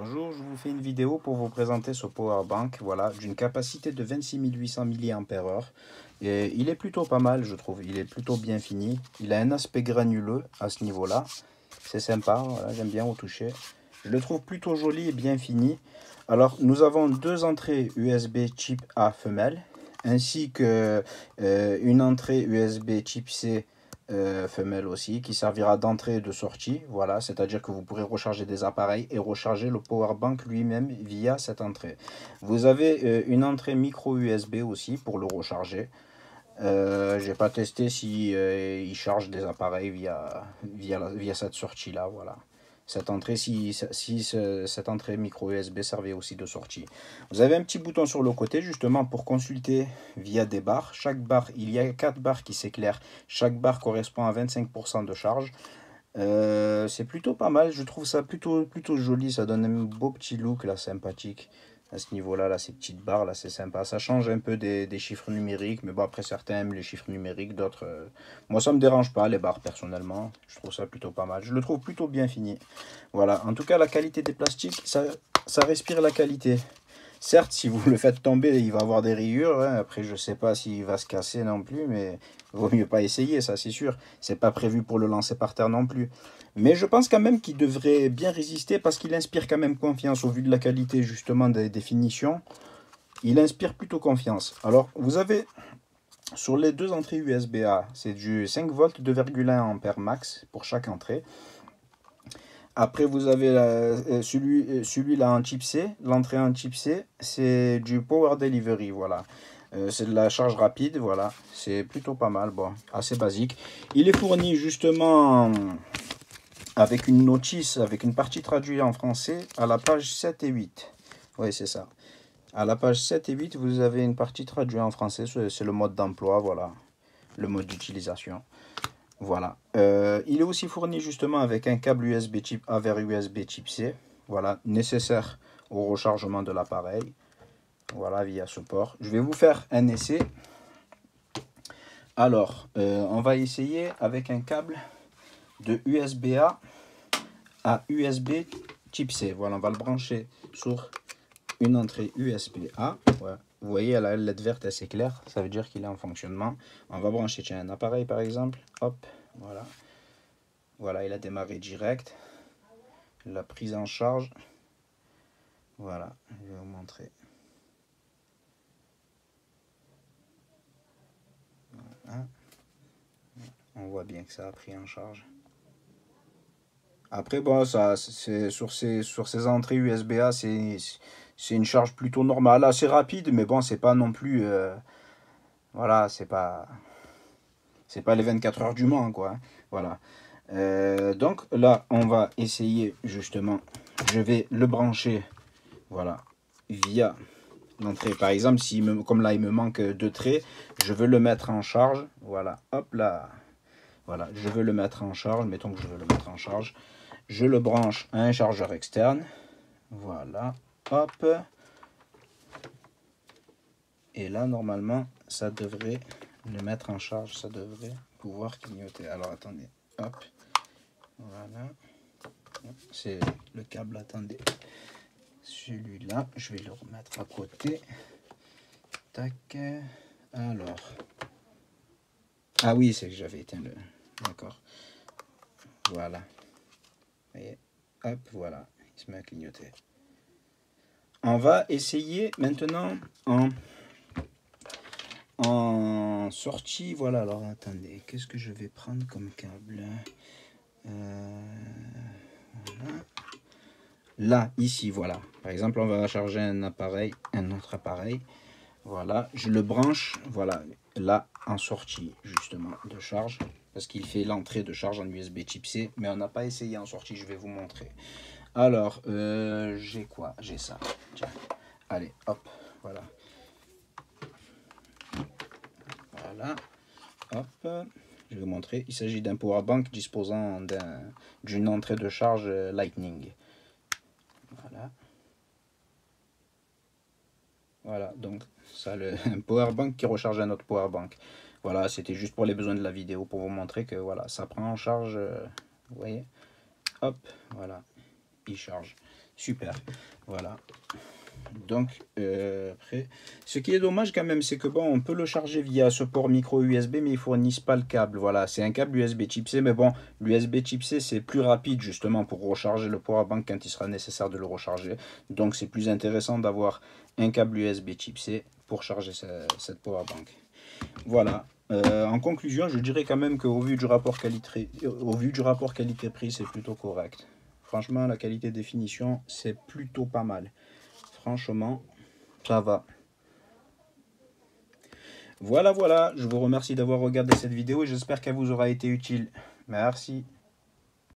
Bonjour, je vous fais une vidéo pour vous présenter ce powerbank, voilà, d'une capacité de 26 800 mAh. Et il est plutôt pas mal, je trouve, il est plutôt bien fini. Il a un aspect granuleux à ce niveau-là, c'est sympa, voilà, j'aime bien au toucher. Je le trouve plutôt joli et bien fini. Alors, nous avons deux entrées USB type A femelle, ainsi que une entrée USB type C femelle aussi, qui servira d'entrée et de sortie. Voilà, c'est-à-dire que vous pourrez recharger des appareils et recharger le powerbank lui-même via cette entrée. Vous avez une entrée micro USB aussi pour le recharger. J'ai pas testé si il charge des appareils via cette sortie là, voilà. Cette entrée, cette entrée micro USB servait aussi de sortie. Vous avez un petit bouton sur le côté justement pour consulter via des barres. Chaque barre, il y a 4 barres qui s'éclairent. Chaque barre correspond à 25% de charge. C'est plutôt pas mal, je trouve ça plutôt joli, ça donne un beau petit look là, sympathique. À ce niveau-là, là, ces petites barres là, c'est sympa. Ça change un peu des chiffres numériques, mais bon, après certains aiment les chiffres numériques, d'autres. Moi, ça me dérange pas les barres personnellement. Je trouve ça plutôt pas mal. Je le trouve plutôt bien fini. Voilà. En tout cas, la qualité des plastiques, ça respire la qualité. Certes, si vous le faites tomber, il va avoir des rayures. Hein. Après, je sais pas s'il va se casser non plus, mais vaut mieux pas essayer, ça c'est sûr. C'est pas prévu pour le lancer par terre non plus. Mais je pense quand même qu'il devrait bien résister parce qu'il inspire quand même confiance au vu de la qualité justement des finitions. Il inspire plutôt confiance. Alors, vous avez sur les deux entrées USB-A, c'est du 5 volts 2,1 ampères max pour chaque entrée. Après, vous avez celui-là en type C. L'entrée en type C, c'est du Power Delivery, voilà. C'est de la charge rapide, voilà. C'est plutôt pas mal, bon, assez basique. Il est fourni justement avec une notice, avec une partie traduite en français à la page 7 et 8. Oui, c'est ça. À la page 7 et 8, vous avez une partie traduite en français. C'est le mode d'emploi, voilà. Le mode d'utilisation. Voilà. Il est aussi fourni justement avec un câble USB type A vers USB type C. Voilà, nécessaire au rechargement de l'appareil. Voilà, via ce port. Je vais vous faire un essai. Alors, on va essayer avec un câble de USB-A à USB type C. Voilà, on va le brancher sur une entrée USB-A. Ouais. Vous voyez, la LED verte, elle s'éclaire. Ça veut dire qu'il est en fonctionnement. On va brancher un appareil par exemple. Hop, voilà. Voilà, il a démarré direct. La prise en charge. Voilà, je vais vous montrer. Voilà. On voit bien que ça a pris en charge. Après, bon, ça, c'est sur ces entrées USB-A, c'est une charge plutôt normale, assez rapide, mais bon, c'est pas non plus, voilà, c'est pas les 24 heures du Mans, quoi. Hein. Voilà. Donc là, on va essayer justement. Je vais le brancher, voilà, via l'entrée. Par exemple, si comme là, il me manque 2 traits, je veux le mettre en charge. Voilà, hop là. Voilà, je veux le mettre en charge. Mettons que je veux le mettre en charge. Je le branche à un chargeur externe. Voilà, hop. Et là, normalement, ça devrait le mettre en charge. Ça devrait pouvoir clignoter. Alors, attendez. Hop. Voilà. C'est le câble, attendez. Celui-là, je vais le remettre à côté. Tac. Alors. Ah oui, c'est que j'avais éteint le... D'accord. Voilà. Et hop, voilà. Il se met à clignoter. On va essayer maintenant en sortie. Voilà, alors attendez. Qu'est-ce que je vais prendre comme câble voilà. Là, ici, voilà. Par exemple, on va charger un appareil, un autre appareil. Voilà, je le branche, voilà, là, en sortie, justement, de charge. Parce qu'il fait l'entrée de charge en USB type C. Mais on n'a pas essayé en sortie, je vais vous montrer. Alors, j'ai quoi? J'ai ça. Tiens. Allez, hop, voilà. Voilà, hop. Je vais vous montrer. Il s'agit d'un powerbank disposant d'une entrée de charge Lightning. Voilà. Voilà, donc ça, un powerbank qui recharge un autre powerbank. Voilà, c'était juste pour les besoins de la vidéo, pour vous montrer que voilà, ça prend en charge, vous voyez, hop, voilà, il charge. Super. Voilà. Donc, après, ce qui est dommage quand même, c'est que bon, on peut le charger via ce port micro USB, mais ils fournissent pas le câble. Voilà, c'est un câble USB type C, mais bon, l'USB type C, c'est plus rapide justement pour recharger le powerbank quand il sera nécessaire de le recharger. Donc, c'est plus intéressant d'avoir un câble USB type C pour charger cette powerbank. Voilà. En conclusion, je dirais quand même qu'au vu du rapport qualité-prix, c'est plutôt correct. Franchement, la qualité de définition, c'est plutôt pas mal. Franchement, ça va. Voilà, voilà. Je vous remercie d'avoir regardé cette vidéo et j'espère qu'elle vous aura été utile. Merci.